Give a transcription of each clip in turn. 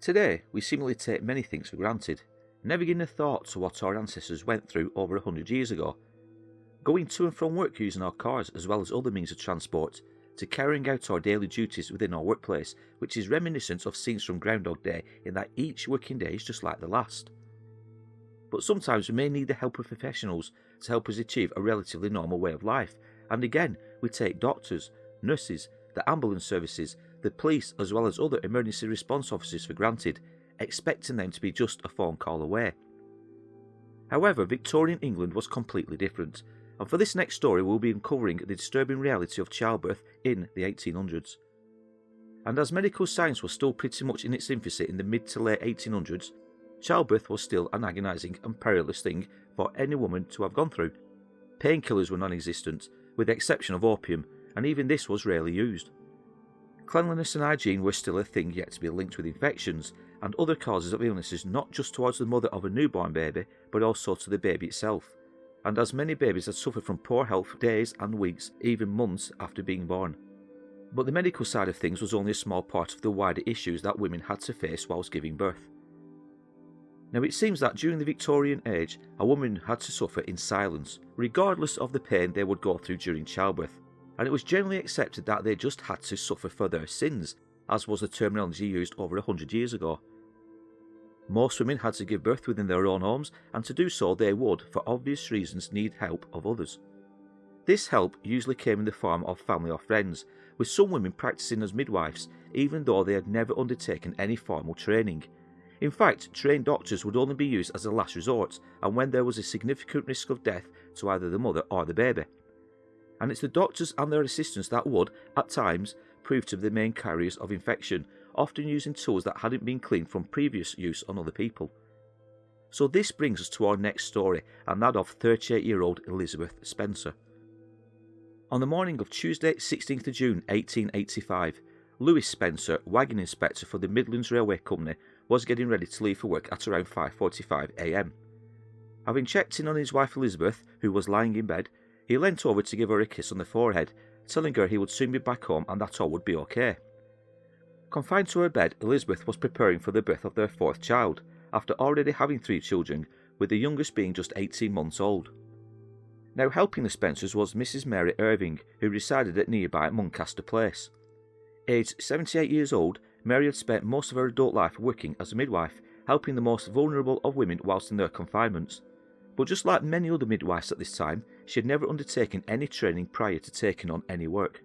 Today, we seemingly take many things for granted, never giving a thought to what our ancestors went through over 100 years ago. Going to and from work using our cars as well as other means of transport, to carrying out our daily duties within our workplace, which is reminiscent of scenes from Groundhog Day in that each working day is just like the last. But sometimes we may need the help of professionals to help us achieve a relatively normal way of life, and again we take doctors, nurses, the ambulance services, the police as well as other emergency response officers for granted, expecting them to be just a phone call away. However, Victorian England was completely different, and for this next story we'll be uncovering the disturbing reality of childbirth in the 1800s. And as medical science was still pretty much in its infancy in the mid to late 1800s, childbirth was still an agonising and perilous thing for any woman to have gone through. Painkillers were non-existent, with the exception of opium, and even this was rarely used. Cleanliness and hygiene were still a thing yet to be linked with infections and other causes of illnesses, not just towards the mother of a newborn baby, but also to the baby itself. And as many babies had suffered from poor health for days and weeks, even months after being born. But the medical side of things was only a small part of the wider issues that women had to face whilst giving birth. Now it seems that during the Victorian age, a woman had to suffer in silence, regardless of the pain they would go through during childbirth, and it was generally accepted that they just had to suffer for their sins, as was the terminology used over 100 years ago. Most women had to give birth within their own homes, and to do so they would, for obvious reasons, need help of others. This help usually came in the form of family or friends, with some women practicing as midwives, even though they had never undertaken any formal training. In fact, trained doctors would only be used as a last resort, and when there was a significant risk of death to either the mother or the baby. And it's the doctors and their assistants that would, at times, prove to be the main carriers of infection, often using tools that hadn't been cleaned from previous use on other people. So this brings us to our next story, and that of 38-year-old Elizabeth Spencer. On the morning of Tuesday 16th of June 1885, Lewis Spencer, waggon inspector for the Midlands Railway Company, was getting ready to leave for work at around 5:45 am. Having checked in on his wife Elizabeth, who was lying in bed, he leant over to give her a kiss on the forehead, telling her he would soon be back home and that all would be okay. Confined to her bed, Elizabeth was preparing for the birth of their fourth child, after already having 3 children, with the youngest being just 18 months old. Now helping the Spencers was Mrs. Mary Irving, who resided at nearby Muncaster Place. Aged 78 years old, Mary had spent most of her adult life working as a midwife, helping the most vulnerable of women whilst in their confinements. But just like many other midwives at this time, she had never undertaken any training prior to taking on any work.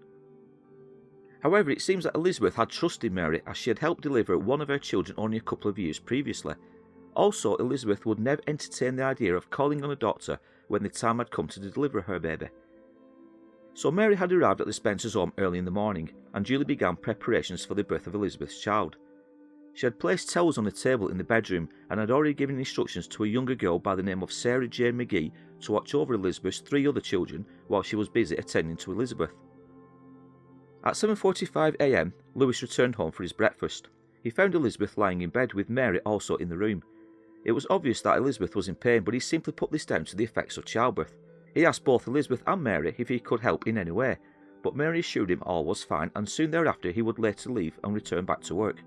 However, it seems that Elizabeth had trusted Mary, as she had helped deliver one of her children only a couple of years previously. Also, Elizabeth would never entertain the idea of calling on a doctor when the time had come to deliver her baby. So Mary had arrived at the Spencers' home early in the morning, and duly began preparations for the birth of Elizabeth's child. She had placed towels on the table in the bedroom, and had already given instructions to a younger girl by the name of Sarah Jane McGee to watch over Elizabeth's 3 other children while she was busy attending to Elizabeth. At 7:45 am, Lewis returned home for his breakfast. He found Elizabeth lying in bed, with Mary also in the room. It was obvious that Elizabeth was in pain, but he simply put this down to the effects of childbirth. He asked both Elizabeth and Mary if he could help in any way, but Mary assured him all was fine, and soon thereafter he would later leave and return back to work.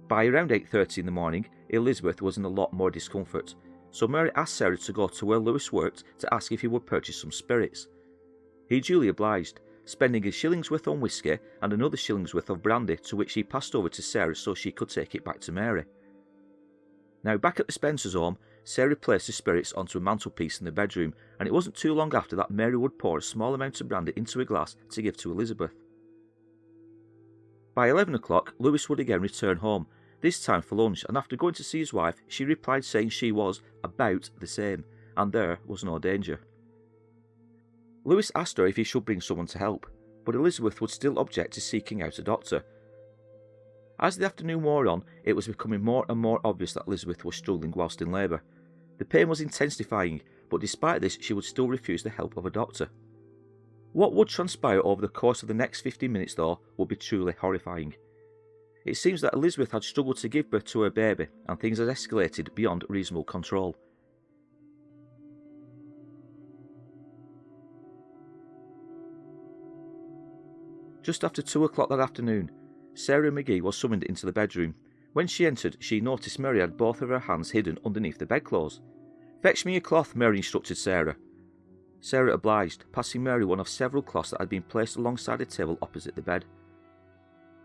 By around 8:30 in the morning, Elizabeth was in a lot more discomfort, so Mary asked Sarah to go to where Lewis worked to ask if he would purchase some spirits. He duly obliged, spending a shilling's worth on whiskey and another shilling's worth of brandy, to which he passed over to Sarah so she could take it back to Mary. Now back at the Spencers' home, Sarah placed the spirits onto a mantelpiece in the bedroom, and it wasn't too long after that Mary would pour a small amount of brandy into a glass to give to Elizabeth. By 11 o'clock, Lewis would again return home, this time for lunch, and after going to see his wife, she replied saying she was about the same, and there was no danger. Lewis asked her if he should bring someone to help, but Elizabeth would still object to seeking out a doctor. As the afternoon wore on, it was becoming more and more obvious that Elizabeth was struggling whilst in labour. The pain was intensifying, but despite this she would still refuse the help of a doctor. What would transpire over the course of the next 15 minutes though would be truly horrifying. It seems that Elizabeth had struggled to give birth to her baby, and things had escalated beyond reasonable control. Just after 2 o'clock that afternoon, Sarah McGee was summoned into the bedroom, When she entered, she noticed Mary had both of her hands hidden underneath the bedclothes. "Fetch me a cloth," Mary instructed Sarah. Sarah obliged, passing Mary one of several cloths that had been placed alongside a table opposite the bed.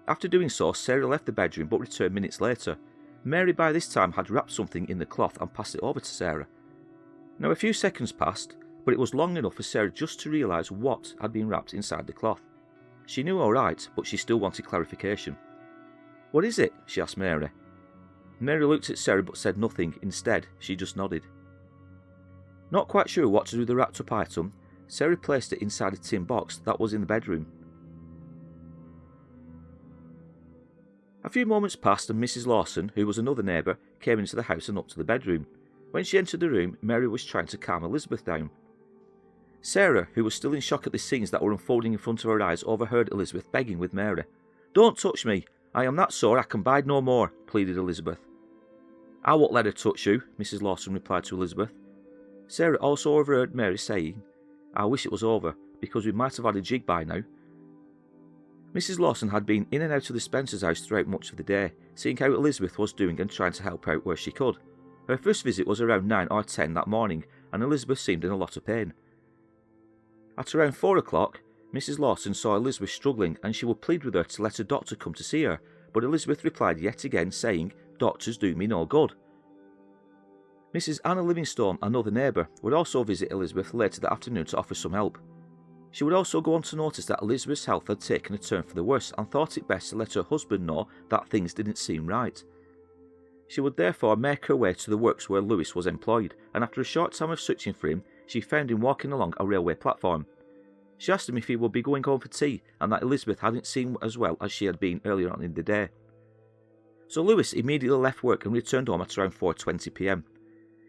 After doing so, Sarah left the bedroom but returned minutes later. Mary by this time had wrapped something in the cloth and passed it over to Sarah. Now a few seconds passed, but it was long enough for Sarah just to realise what had been wrapped inside the cloth. She knew all right, but she still wanted clarification. "What is it?" she asked Mary. Mary looked at Sarah but said nothing. Instead, she just nodded. Not quite sure what to do with the wrapped up item, Sarah placed it inside a tin box that was in the bedroom. A few moments passed and Mrs. Lawson, who was another neighbour, came into the house and up to the bedroom. When she entered the room, Mary was trying to calm Elizabeth down. Sarah, who was still in shock at the scenes that were unfolding in front of her eyes, overheard Elizabeth begging with Mary. "Don't touch me. I am that sore I can bide no more," pleaded Elizabeth. "I won't let her touch you," Mrs. Lawson replied to Elizabeth. Sarah also overheard Mary saying, "I wish it was over, because we might have had a jig by now." Mrs. Lawson had been in and out of the Spencers' house throughout much of the day, seeing how Elizabeth was doing and trying to help out where she could. Her first visit was around 9 or 10 that morning, and Elizabeth seemed in a lot of pain. At around 4 o'clock, Mrs. Lawson saw Elizabeth struggling and she would plead with her to let a doctor come to see her, but Elizabeth replied yet again saying, "Doctors do me no good." Mrs. Anna Livingstone, another neighbour, would also visit Elizabeth later that afternoon to offer some help. She would also go on to notice that Elizabeth's health had taken a turn for the worse and thought it best to let her husband know that things didn't seem right. She would therefore make her way to the works where Lewis was employed, and after a short time of searching for him, she found him walking along a railway platform. She asked him if he would be going home for tea, and that Elizabeth hadn't seen as well as she had been earlier on in the day. So Lewis immediately left work and returned home at around 4:20 p.m.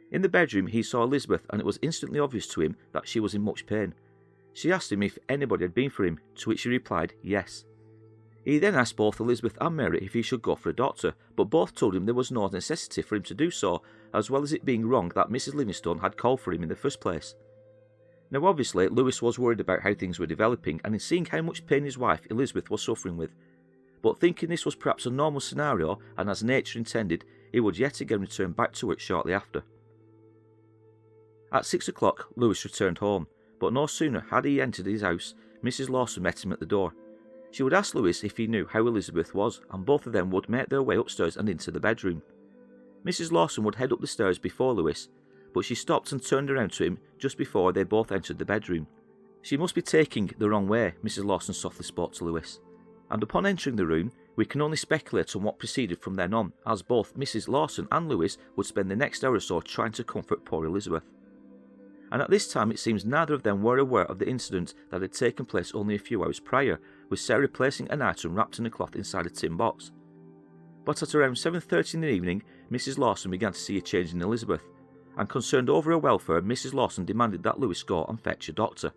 In the bedroom he saw Elizabeth, and it was instantly obvious to him that she was in much pain. She asked him if anybody had been for him, to which he replied yes. He then asked both Elizabeth and Mary if he should go for a doctor, but both told him there was no necessity for him to do so, as well as it being wrong that Mrs. Livingstone had called for him in the first place. Now obviously Lewis was worried about how things were developing and in seeing how much pain his wife Elizabeth was suffering with, but thinking this was perhaps a normal scenario and as nature intended, he would yet again return back to work shortly after. At 6 o'clock Lewis returned home, but no sooner had he entered his house, Mrs. Lawson met him at the door. She would ask Lewis if he knew how Elizabeth was, and both of them would make their way upstairs and into the bedroom. Mrs. Lawson would head up the stairs before Lewis, but she stopped and turned around to him just before they both entered the bedroom. "She must be taking the wrong way," Mrs. Lawson softly spoke to Lewis. And upon entering the room, we can only speculate on what proceeded from then on, as both Mrs. Lawson and Lewis would spend the next hour or so trying to comfort poor Elizabeth. And at this time it seems neither of them were aware of the incident that had taken place only a few hours prior, with Sarah placing an item wrapped in a cloth inside a tin box. But at around 7:30 in the evening, Mrs. Lawson began to see a change in Elizabeth, and concerned over her welfare, Mrs. Lawson demanded that Lewis go and fetch a doctor.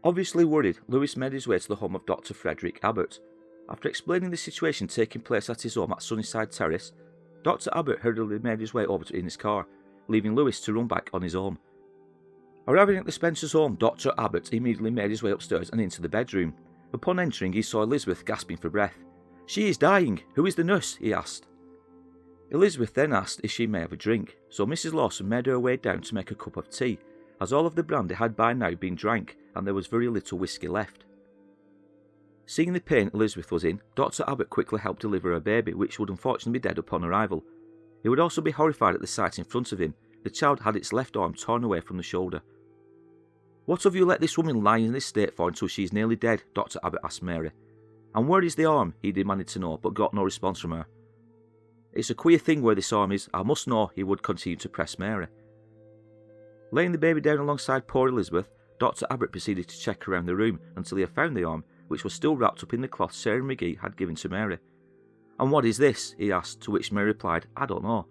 Obviously worried, Lewis made his way to the home of Dr. Frederick Abbott. After explaining the situation taking place at his home at Sunnyside Terrace, Dr. Abbott hurriedly made his way over in his car, leaving Lewis to run back on his own. Arriving at the Spencers' home, Dr. Abbott immediately made his way upstairs and into the bedroom. Upon entering, he saw Elizabeth gasping for breath. "She is dying. Who is the nurse?" he asked. Elizabeth then asked if she may have a drink, so Mrs. Lawson made her way down to make a cup of tea, as all of the brandy had by now been drank and there was very little whisky left. Seeing the pain Elizabeth was in, Dr. Abbott quickly helped deliver her baby, which would unfortunately be dead upon arrival. He would also be horrified at the sight in front of him. The child had its left arm torn away from the shoulder. "What have you let this woman lie in this state for until she is nearly dead?" Dr. Abbott asked Mary. "And where is the arm?" he demanded to know, but got no response from her. "It's a queer thing where this arm is, I must know," he would continue to press Mary. Laying the baby down alongside poor Elizabeth, Dr. Abbott proceeded to check around the room until he had found the arm, which was still wrapped up in the cloth Sarah McGee had given to Mary. "And what is this?" he asked, to which Mary replied, "I don't know."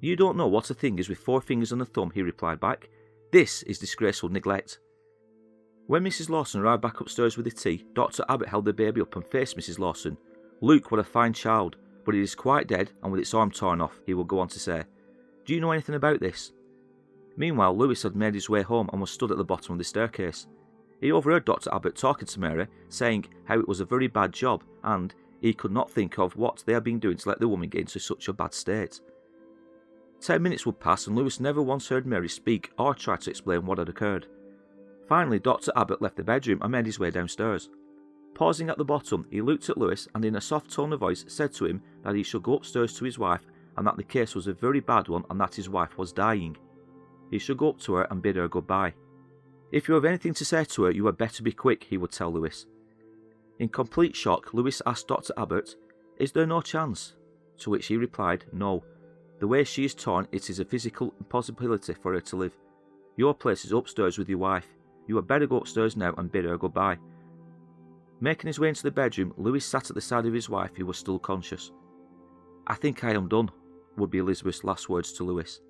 "You don't know what a thing is with 4 fingers and a thumb," he replied back. "This is disgraceful neglect." When Mrs. Lawson arrived back upstairs with the tea, Dr. Abbott held the baby up and faced Mrs. Lawson. "Look, what a fine child, but it is quite dead and with its arm torn off," he would go on to say. "Do you know anything about this?" Meanwhile, Lewis had made his way home and was stood at the bottom of the staircase. He overheard Dr. Abbott talking to Mary, saying how it was a very bad job and, He could not think of what they had been doing to let the woman get into such a bad state. 10 minutes would pass and Lewis never once heard Mary speak or try to explain what had occurred. Finally, Dr. Abbott left the bedroom and made his way downstairs. Pausing at the bottom, he looked at Lewis and in a soft tone of voice said to him that he should go upstairs to his wife and that the case was a very bad one and that his wife was dying. He should go up to her and bid her goodbye. If you have anything to say to her, you had better be quick, he would tell Lewis. In complete shock, Lewis asked Dr. Abbott, "Is there no chance?" To which he replied, "No. The way she is torn, it is a physical impossibility for her to live. Your place is upstairs with your wife. You had better go upstairs now and bid her goodbye." Making his way into the bedroom, Lewis sat at the side of his wife, who was still conscious. "I think I am done," would be Elizabeth's last words to Lewis.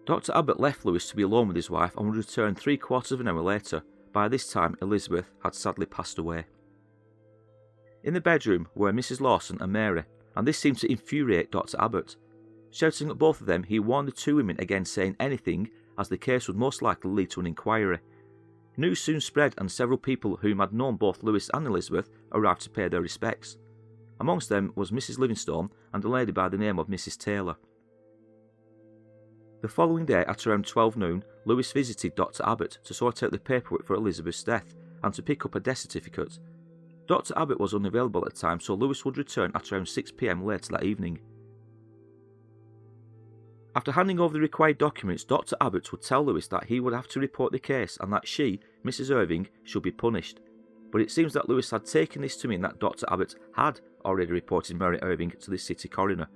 Dr. Abbott left Lewis to be alone with his wife and would return 3/4 of an hour later. By this time, Elizabeth had sadly passed away. In the bedroom were Mrs. Lawson and Mary, and this seemed to infuriate Dr. Abbott. Shouting at both of them, he warned the two women against saying anything, as the case would most likely lead to an inquiry. News soon spread, and several people whom had known both Lewis and Elizabeth arrived to pay their respects. Amongst them was Mrs. Livingstone and a lady by the name of Mrs. Taylor. The following day, at around 12 noon, Lewis visited Dr. Abbott to sort out the paperwork for Elizabeth's death and to pick up a death certificate. Dr. Abbott was unavailable at the time, so Lewis would return at around 6 p.m. later that evening. After handing over the required documents, Dr. Abbott would tell Lewis that he would have to report the case and that she, Mrs. Irving, should be punished. But it seems that Lewis had taken this to mean that Dr. Abbott had already reported Mary Irving to the city coroner.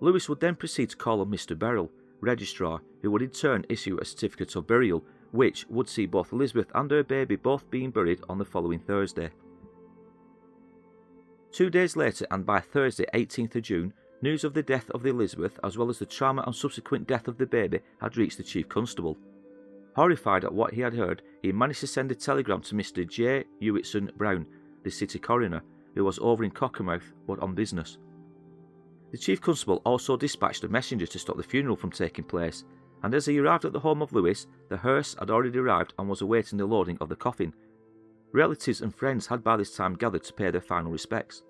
Lewis would then proceed to call on Mr. Beryl, registrar, who would in turn issue a certificate of burial, which would see both Elizabeth and her baby both being buried on the following Thursday. 2 days later, and by Thursday 18th of June, news of the death of the Elizabeth, as well as the trauma and subsequent death of the baby, had reached the Chief Constable. Horrified at what he had heard, he managed to send a telegram to Mr. J. Hewitson Brown, the city coroner, who was over in Cockermouth, but on business. The Chief Constable also dispatched a messenger to stop the funeral from taking place, and as he arrived at the home of Lewis, the hearse had already arrived and was awaiting the loading of the coffin. Relatives and friends had by this time gathered to pay their final respects.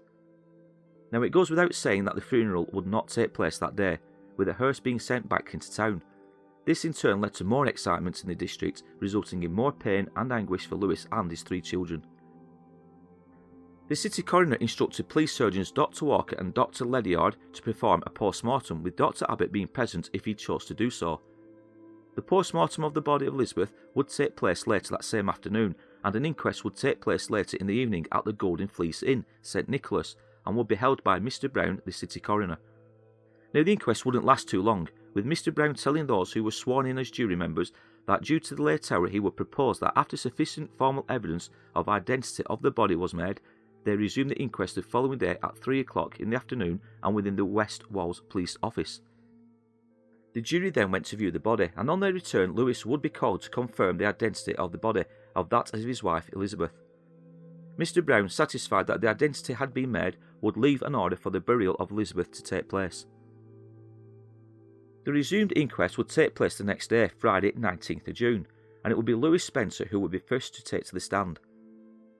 Now it goes without saying that the funeral would not take place that day, with the hearse being sent back into town. This in turn led to more excitement in the district, resulting in more pain and anguish for Lewis and his 3 children. The city coroner instructed police surgeons Dr. Walker and Dr. Ledyard to perform a post-mortem, with Dr. Abbott being present if he chose to do so. The post-mortem of the body of Elizabeth would take place later that same afternoon, and an inquest would take place later in the evening at the Golden Fleece Inn, St. Nicholas, and would be held by Mr. Brown, the city coroner. Now the inquest wouldn't last too long, with Mr. Brown telling those who were sworn in as jury members that due to the late hour he would propose that after sufficient formal evidence of identity of the body was made, they resumed the inquest the following day at 3 o'clock in the afternoon and within the West Walls Police Office. The jury then went to view the body, and on their return Lewis would be called to confirm the identity of the body of that of his wife Elizabeth. Mr. Brown, satisfied that the identity had been made, would leave an order for the burial of Elizabeth to take place. The resumed inquest would take place the next day, Friday 19th of June, and it would be Lewis Spencer who would be first to take to the stand.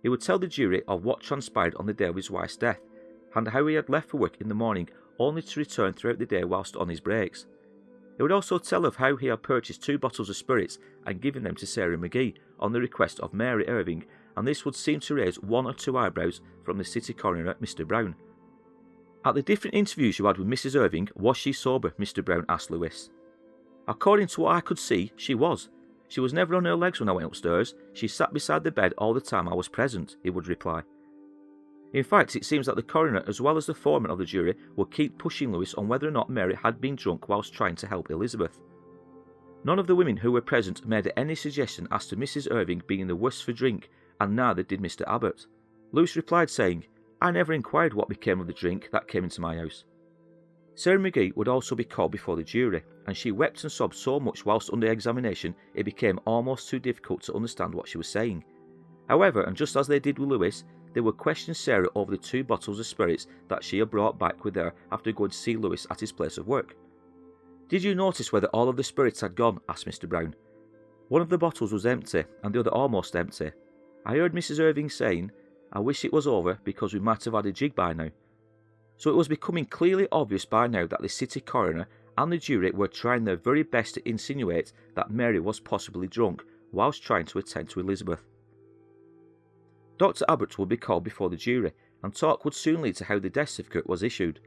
He would tell the jury of what transpired on the day of his wife's death, and how he had left for work in the morning only to return throughout the day whilst on his breaks. He would also tell of how he had purchased 2 bottles of spirits and given them to Sarah McGee on the request of Mary Irving, and this would seem to raise 1 or 2 eyebrows from the city coroner, Mr. Brown. At the different interviews you had with Mrs. Irving, was she sober? Mr. Brown asked Lewis. According to what I could see, she was. She was never on her legs when I went upstairs. She sat beside the bed all the time I was present, he would reply. In fact, it seems that the coroner, as well as the foreman of the jury, would keep pushing Lewis on whether or not Mary had been drunk whilst trying to help Elizabeth. None of the women who were present made any suggestion as to Mrs. Irving being the worse for drink, and neither did Mr. Abbott. Lewis replied saying, "I never inquired what became of the drink that came into my house." Sarah McGee would also be called before the jury, and she wept and sobbed so much whilst under examination it became almost too difficult to understand what she was saying. However, and just as they did with Lewis, they would question Sarah over the 2 bottles of spirits that she had brought back with her after going to see Lewis at his place of work. "Did you notice whether all of the spirits had gone?" asked Mr. Brown. "One of the bottles was empty, and the other almost empty. I heard Mrs. Irving saying, I wish it was over because we might have had a jig by now." So it was becoming clearly obvious by now that the city coroner and the jury were trying their very best to insinuate that Mary was possibly drunk whilst trying to attend to Elizabeth. Dr. Abbott would be called before the jury, and talk would soon lead to how the death certificate was issued.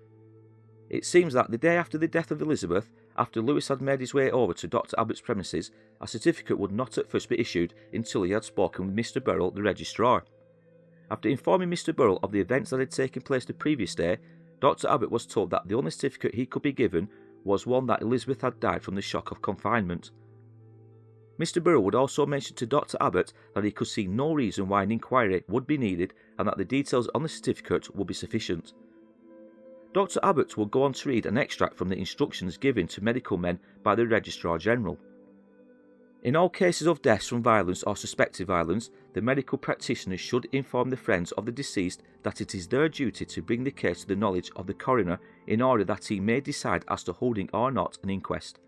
It seems that the day after the death of Elizabeth, after Lewis had made his way over to Dr. Abbott's premises, a certificate would not at first be issued until he had spoken with Mr. Burrell, the registrar. After informing Mr. Burrell of the events that had taken place the previous day, Dr. Abbott was told that the only certificate he could be given was one that Elizabeth had died from the shock of confinement. Mr. Burrell would also mention to Dr. Abbott that he could see no reason why an inquiry would be needed and that the details on the certificate would be sufficient. Dr. Abbott will go on to read an extract from the instructions given to medical men by the Registrar General. "In all cases of deaths from violence or suspected violence, the medical practitioners should inform the friends of the deceased that it is their duty to bring the case to the knowledge of the coroner in order that he may decide as to holding or not an inquest,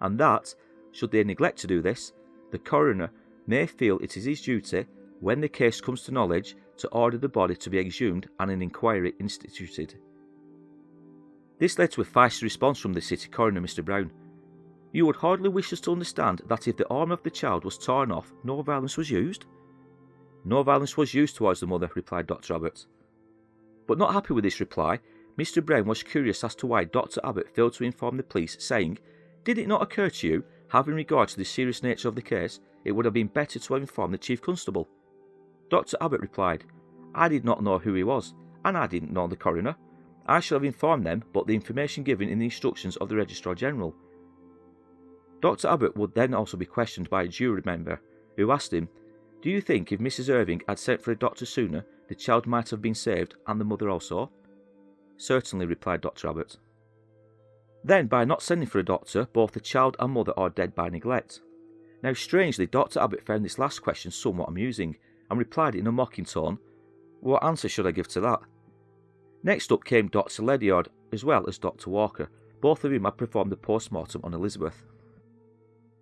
and that, should they neglect to do this, the coroner may feel it is his duty, when the case comes to knowledge, to order the body to be exhumed and an inquiry instituted." This led to a feisty response from the city coroner, Mr. Brown. "You would hardly wish us to understand that if the arm of the child was torn off, no violence was used?" "No violence was used towards the mother," replied Dr. Abbott. But not happy with this reply, Mr. Brown was curious as to why Dr. Abbott failed to inform the police, saying, "Did it not occur to you, having regard to the serious nature of the case, it would have been better to have informed the Chief Constable?" Dr. Abbott replied, "I did not know who he was, and I didn't know the coroner. I should have informed them, but the information given in the instructions of the Registrar General." Dr. Abbott would then also be questioned by a jury member, who asked him, "Do you think if Mrs. Irving had sent for a doctor sooner, the child might have been saved, and the mother also?" "Certainly," replied Dr. Abbott. "Then, by not sending for a doctor, both the child and mother are dead by neglect." Now, strangely, Dr. Abbott found this last question somewhat amusing, and replied in a mocking tone, "What answer should I give to that?" Next up came Dr. Ledyard, as well as Dr. Walker, both of whom had performed the post-mortem on Elizabeth.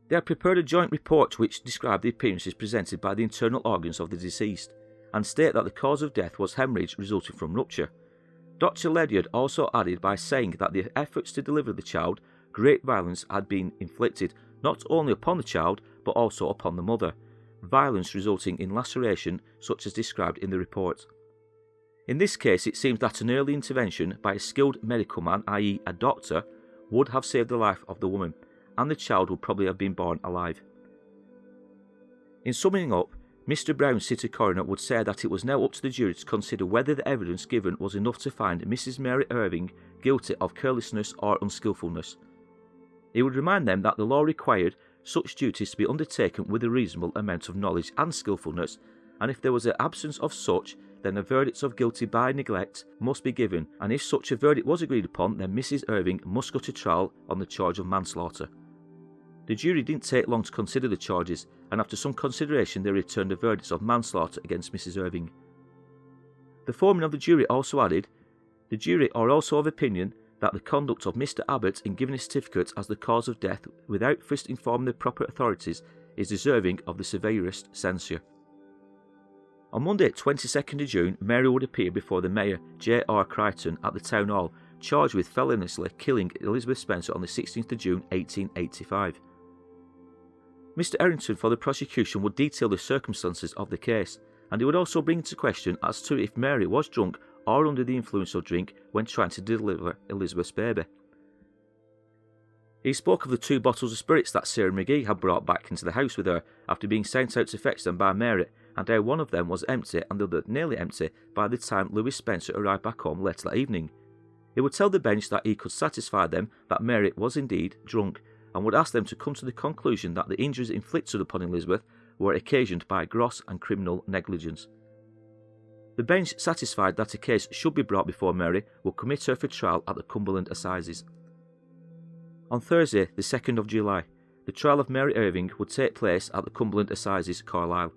They had prepared a joint report which described the appearances presented by the internal organs of the deceased, and state that the cause of death was hemorrhage resulting from rupture. Dr. Ledyard also added by saying that the efforts to deliver the child, great violence had been inflicted not only upon the child but also upon the mother, violence resulting in laceration such as described in the report. In this case, it seems that an early intervention by a skilled medical man, i.e. a doctor, would have saved the life of the woman, and the child would probably have been born alive. In summing up, Mr. Brown's city coroner would say that it was now up to the jury to consider whether the evidence given was enough to find Mrs. Mary Irving guilty of carelessness or unskilfulness. He would remind them that the law required such duties to be undertaken with a reasonable amount of knowledge and skilfulness, and if there was an absence of such, then a verdict of guilty by neglect must be given, and if such a verdict was agreed upon, then Mrs. Irving must go to trial on the charge of manslaughter. The jury didn't take long to consider the charges, and after some consideration they returned a verdict of manslaughter against Mrs. Irving. The foreman of the jury also added, "The jury are also of opinion that the conduct of Mr. Abbott in giving a certificate as the cause of death without first informing the proper authorities is deserving of the severest censure." On Monday, 22nd of June, Mary would appear before the Mayor, J.R. Crichton, at the Town Hall, charged with feloniously killing Elizabeth Spencer on the 16th of June 1885. Mr. Errington for the prosecution would detail the circumstances of the case, and he would also bring into question as to if Mary was drunk or under the influence of drink when trying to deliver Elizabeth's baby. He spoke of the 2 bottles of spirits that Sarah McGee had brought back into the house with her after being sent out to fetch them by Mary, and how one of them was empty and the other nearly empty by the time Lewis Spencer arrived back home later that evening. He would tell the bench that he could satisfy them that Mary was indeed drunk, and would ask them to come to the conclusion that the injuries inflicted upon Elizabeth were occasioned by gross and criminal negligence. The bench, satisfied that a case should be brought before Mary, would commit her for trial at the Cumberland Assizes. On Thursday, the 2nd of July, the trial of Mary Irving would take place at the Cumberland Assizes, Carlisle.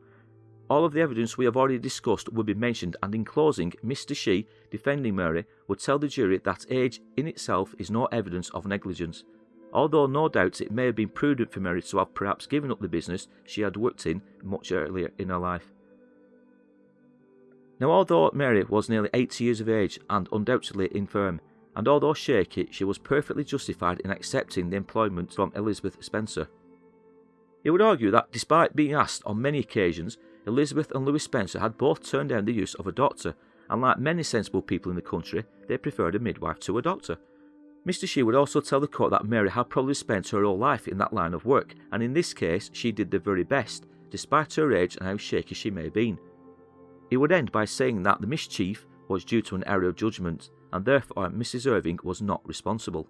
All of the evidence we have already discussed would be mentioned, and in closing, Mr. Shee, defending Mary, would tell the jury that age in itself is no evidence of negligence, although no doubt it may have been prudent for Mary to have perhaps given up the business she had worked in much earlier in her life. Now, although Mary was nearly 80 years of age and undoubtedly infirm, and although shaky, she was perfectly justified in accepting the employment from Elizabeth Spencer. He would argue that despite being asked on many occasions, Elizabeth and Louis Spencer had both turned down the use of a doctor, and like many sensible people in the country, they preferred a midwife to a doctor. Mr. Shee would also tell the court that Mary had probably spent her whole life in that line of work, and in this case she did the very best, despite her age and how shaky she may have been. He would end by saying that the mischief was due to an error of judgment, and therefore Mrs. Irving was not responsible.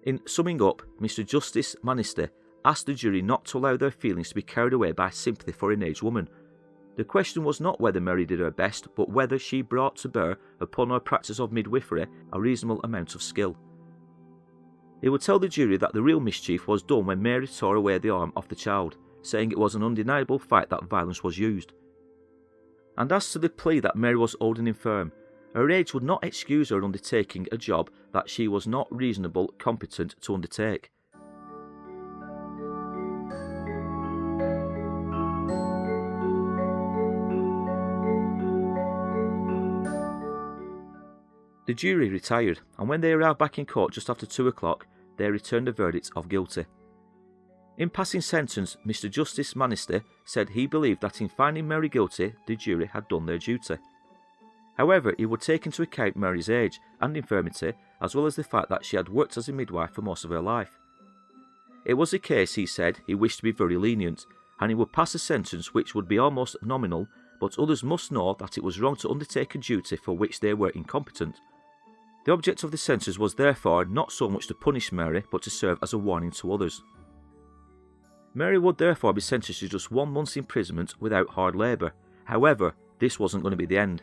In summing up, Mr. Justice Manister asked the jury not to allow their feelings to be carried away by sympathy for an aged woman. The question was not whether Mary did her best, but whether she brought to bear upon her practice of midwifery a reasonable amount of skill. He would tell the jury that the real mischief was done when Mary tore away the arm of the child, saying it was an undeniable fact that violence was used. And as to the plea that Mary was old and infirm, her age would not excuse her undertaking a job that she was not reasonably competent to undertake. The jury retired, and when they arrived back in court just after 2 o'clock, they returned a verdict of guilty. In passing sentence, Mr. Justice Manister said he believed that in finding Mary guilty, the jury had done their duty. However, he would take into account Mary's age and infirmity, as well as the fact that she had worked as a midwife for most of her life. It was a case, he said, he wished to be very lenient, and he would pass a sentence which would be almost nominal, but others must know that it was wrong to undertake a duty for which they were incompetent. The object of the sentence was therefore not so much to punish Mary, but to serve as a warning to others. Mary would therefore be sentenced to just 1 month's imprisonment without hard labour. However, this wasn't going to be the end.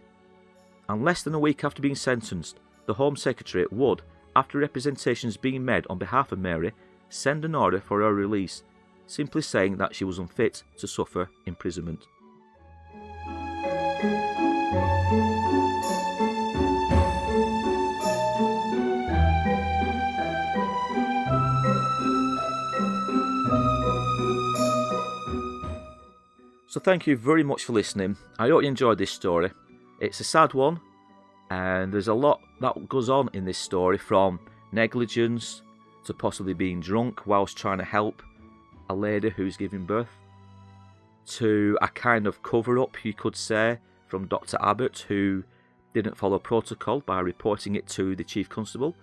And less than a week after being sentenced, the Home Secretary would, after representations being made on behalf of Mary, send an order for her release, simply saying that she was unfit to suffer imprisonment. So thank you very much for listening. I hope you enjoyed this story. It's a sad one, and there's a lot that goes on in this story, from negligence to possibly being drunk whilst trying to help a lady who's giving birth, to a kind of cover-up, you could say, from Dr. Abbott, who didn't follow protocol by reporting it to the Chief Constable.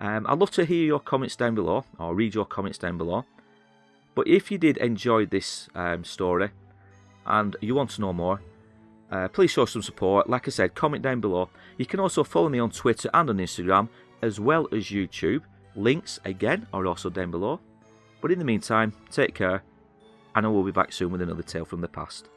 I'd love to hear your comments down below, or read your comments down below. But if you did enjoy this story, and you want to know more, please show some support. Like I said, comment down below. You can also follow me on Twitter and on Instagram, as well as YouTube. Links, again, are also down below. But in the meantime, take care, and I will be back soon with another tale from the past.